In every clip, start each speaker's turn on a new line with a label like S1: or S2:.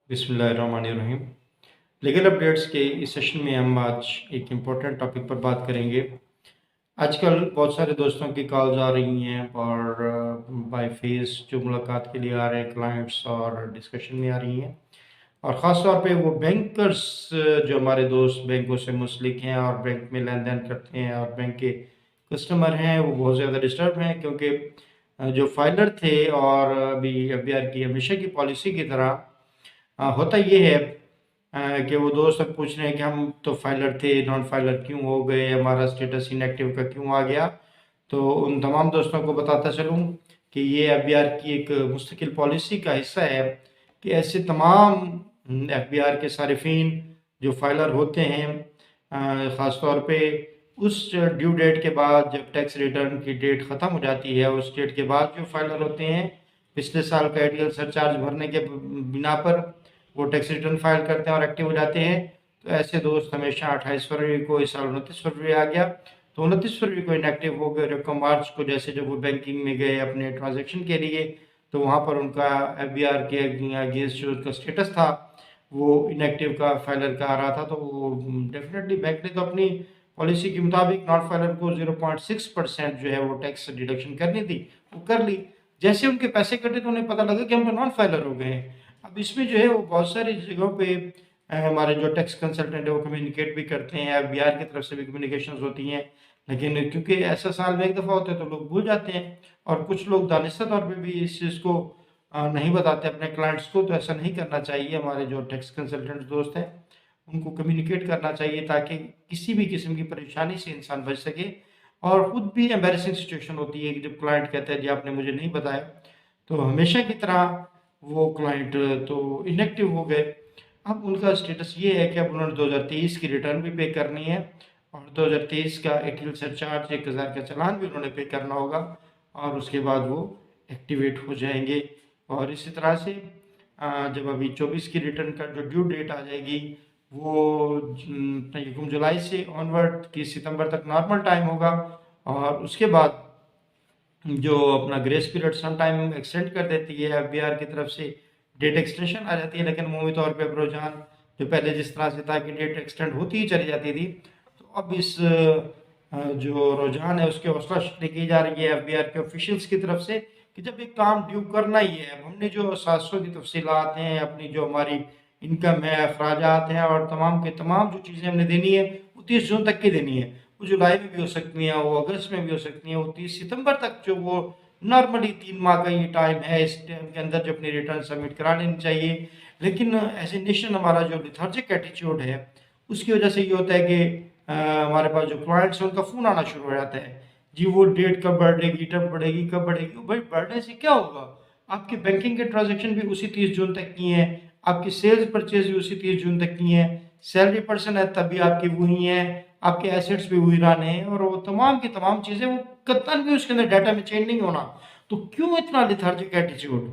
S1: बिस्मिल्लाहिर्रहमानिर्रहीम। Legal updates के इस सेशन में हम आज एक इम्पोर्टेंट टॉपिक पर बात करेंगे। आजकल बहुत सारे दोस्तों की कॉल्स आ रही हैं और बाय फेस जो मुलाकात के लिए आ रहे हैं क्लाइंट्स और डिस्कशन में आ रही हैं, और ख़ास तौर पे वो बैंकर्स जो हमारे दोस्त बैंकों से मुंसलिक हैं और बैंक में लेन देन करते हैं और बैंक के कस्टमर हैं, वो बहुत ज़्यादा डिस्टर्ब हैं क्योंकि जो फाइलर थे और अभी एफबीआर की हमेशा की पॉलिसी की तरह होता ये है कि वो दोस्त अब पूछ रहे हैं कि हम तो फाइलर थे, नॉन फाइलर क्यों हो गए, हमारा स्टेटस इनएक्टिव का क्यों आ गया। तो उन तमाम दोस्तों को बताता चलूँ कि ये एफबीआर की एक मुस्तकिल पॉलिसी का हिस्सा है कि ऐसे तमाम एफबीआर के सारिफिन जो फाइलर होते हैं, ख़ास तौर पे उस ड्यू डेट के बाद जब टैक्स रिटर्न की डेट ख़त्म हो जाती है, उस डेट के बाद जो फाइलर होते हैं पिछले साल का एटीएल सरचार्ज भरने के बिना पर वो टैक्स रिटर्न फाइल करते हैं और एक्टिव हो जाते हैं। तो ऐसे दोस्त हमेशा 28 फरवरी को, इस साल 29 फरवरी आ गया तो 29 फरवरी को इनएक्टिव हो गए। रकम मार्च को जैसे जब वो बैंकिंग में गए अपने ट्रांजेक्शन के लिए, तो वहाँ पर उनका एफबीआर के अगेंस्ट जो उनका स्टेटस था वो इनएक्टिव का फाइलर का आ रहा था। तो वो डेफिनेटली बैंक ने तो अपनी पॉलिसी के मुताबिक नॉन फाइलर को 0.6% जो है वो टैक्स डिडक्शन करनी थी, वो कर ली। जैसे उनके पैसे कटे तो उन्हें पता लगा कि हम तो नॉन फाइलर हो गए हैं। अब इसमें जो है वो बहुत सारी जगहों पे हमारे जो टैक्स कंसल्टेंट है वो कम्युनिकेट भी करते हैं, एफबीआर की तरफ से भी कम्युनिकेशंस होती हैं, लेकिन क्योंकि ऐसा साल में एक दफ़ा होता है तो लोग भूल जाते हैं। और कुछ लोग दानिस्ता तौर पे भी इस चीज़ को नहीं बताते अपने क्लाइंट्स को। तो ऐसा नहीं करना चाहिए। हमारे जो टैक्स कंसल्टेंट दोस्त हैं उनको कम्युनिकेट करना चाहिए ताकि किसी भी किस्म की परेशानी से इंसान बच सके। और ख़ुद भी एम्बेरसिंग सिचुएशन होती है कि जब क्लाइंट कहता है जी आपने मुझे नहीं बताया, तो हमेशा की तरह वो क्लाइंट तो इनएक्टिव हो गए। अब उनका स्टेटस ये है कि अब उन्होंने 2023 की रिटर्न भी पे करनी है और 2023 का एटीएल सरचार्ज 1000 का चालान भी उन्होंने पे करना होगा, और उसके बाद वो एक्टिवेट हो जाएंगे। और इसी तरह से जब अभी 24 की रिटर्न का जो ड्यू डेट आ जाएगी वो जुलाई से ऑनवर्ड की सितंबर तक नॉर्मल टाइम होगा, और उसके बाद जो अपना grace period some time extend कर देती है एफबीआर की तरफ से, डेट एक्सटेंशन आ जाती है। लेकिन अमूमी तौर पे रुझान जो पहले जिस तरह से था कि डेट एक्सटेंड होती ही चली जाती थी, तो अब इस जो रुझान है उसकी हौसला अफजाई की जा रही है एफबीआर के ऑफिशियल्स की तरफ से कि जब एक काम ड्यू करना ही है, अब हमने जो 700 की तफसीलात हैं, अपनी जो हमारी इनकम है, अखराजात हैं और तमाम के तमाम जो चीज़ें हमने देनी है वो 30 जून तक की देनी है। वो जुलाई में भी हो सकती हैं, वो अगस्त में भी हो सकती हैं, वो 30 सितंबर तक जो वो नॉर्मली 3 माह का ये टाइम है, इस टाइम के अंदर जो अपनी रिटर्न सबमिट करा लेनी चाहिए। लेकिन एज ए नेशन हमारा जो लिथार्जिक एटीट्यूड है उसकी वजह से ये होता है कि हमारे पास जो क्लाइंट्स हैं उनका फ़ोन आना शुरू हो जाता है, जी वो डेट कब बढ़ेगी, कब बढ़ेगी, कब बढ़ेगी। भाई बढ़ने से क्या होगा? आपके बैंकिंग के ट्रांजेक्शन भी उसी 30 जून तक की हैं, आपकी सेल्स परचेज भी उसी 30 जून तक की हैं, सैलरी पर्सन है तब भी आपकी वही हैं, आपके एसेट्स भी वही रहने हैं, और वो तमाम की तमाम चीज़ें वो कतन भी उसके अंदर डाटा में चेंज नहीं होना। तो क्यों इतना लिथार्जिक एटीट्यूड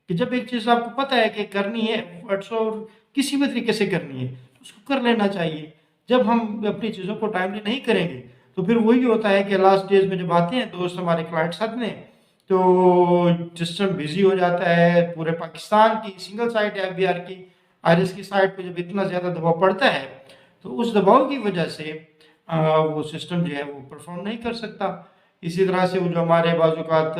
S1: कि जब एक चीज़ आपको पता है कि करनी है और किसी भी तरीके से करनी है तो उसको कर लेना चाहिए। जब हम अपनी चीज़ों को टाइमली नहीं करेंगे तो फिर वही होता है कि लास्ट डेज में जब आते हैं दोस्त हमारे क्लाइंट साथ में, तो सिस्टम बिजी हो जाता है। पूरे पाकिस्तान की सिंगल साइट है एफबीआर की, आईरिस की साइट पे जब इतना ज़्यादा दबाव पड़ता है तो उस दबाव की वजह से वो सिस्टम जो है वो परफॉर्म नहीं कर सकता। इसी तरह से वो जो हमारे बाज़-औक़ात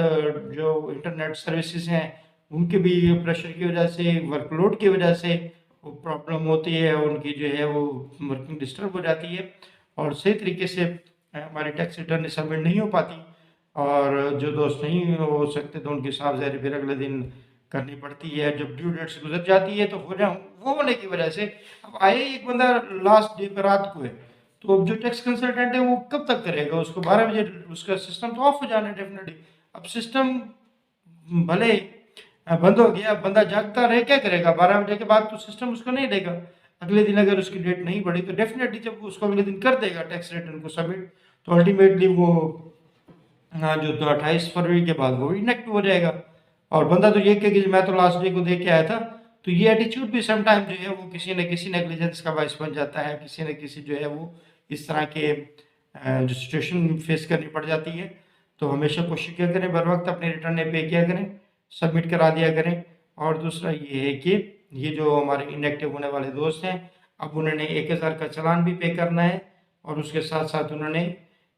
S1: जो इंटरनेट सर्विसेज हैं उनके भी प्रेशर की वजह से, वर्कलोड की वजह से वो प्रॉब्लम होती है, उनकी जो है वो वर्किंग डिस्टर्ब हो जाती है और सही तरीके से हमारी टैक्स रिटर्न सबमिट नहीं हो पाती। और जो दोस्त नहीं हो सकते तो उनकी साफ ज़ाहिर फिर अगले दिन करनी पड़ती है। जब ड्यू डेट्स गुजर जाती है तो वो होने की वजह से अब आए एक बंदा लास्ट डे पे रात को है, तो अब जो टैक्स कंसल्टेंट है वो कब तक करेगा? उसको 12 बजे उसका सिस्टम तो ऑफ हो जाना है डेफिनेटली। अब सिस्टम भले बंद हो गया, बंदा जागता रहे क्या करेगा? 12 बजे के बाद तो सिस्टम उसको नहीं देगा। अगले दिन अगर उसकी डेट नहीं बढ़ी तो डेफिनेटली जब वो उसको अगले दिन कर देगा टैक्स रिटर्न को सबमिट, तो अल्टीमेटली वो जो तो 28 फरवरी के बाद वो इनएक्टिव हो जाएगा। और बंदा तो ये कहे कि मैं तो लास्ट डे को दे के आया था। तो ये एटीट्यूड भी समटाइम जो है वो किसी न किसी नेग्लिजेंस का बायस बन जाता है, किसी न किसी जो है वो इस तरह के जो सिचुएशन फेस करनी पड़ जाती है। तो हमेशा कोशिश किया करें बर वक्त अपने रिटर्न पे किया करें, सबमिट करा दिया करें। और दूसरा ये है कि ये जो हमारे इनएक्टिव होने वाले दोस्त हैं, अब उन्होंने 1000 का चालान भी पे करना है और उसके साथ साथ उन्होंने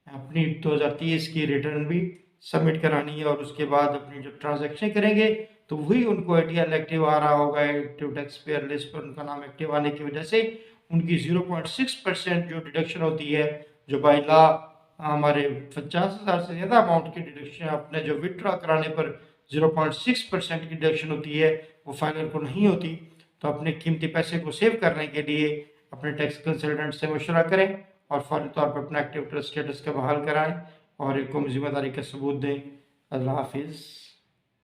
S1: अपनी 2023 की रिटर्न भी सबमिट करानी है और उसके बाद अपनी जो ट्रांजैक्शन करेंगे तो वही उनको एटीएल एक्टिव आ रहा होगा। एक्टिव टैक्स पेयर लिस्ट पर उनका नाम एक्टिव आने की वजह से उनकी 0.6% जो डिडक्शन होती है, जो बाय लॉ हमारे 50,000 से ज़्यादा अमाउंट की डिडक्शन अपने जो विथड्रॉ कराने पर 0.6% की डिडक्शन होती है, वो फाइलर को नहीं होती। तो अपने कीमती पैसे को सेव करने के लिए अपने टैक्स कंसल्टेंट से मशवरा करें और फौरी तौर पर अपना एक्टिव ट्रस्ट स्टेटस का बहाल कराएं और एक कौम जिम्मेदारी का सबूत दें। अल्लाह हाफिज़।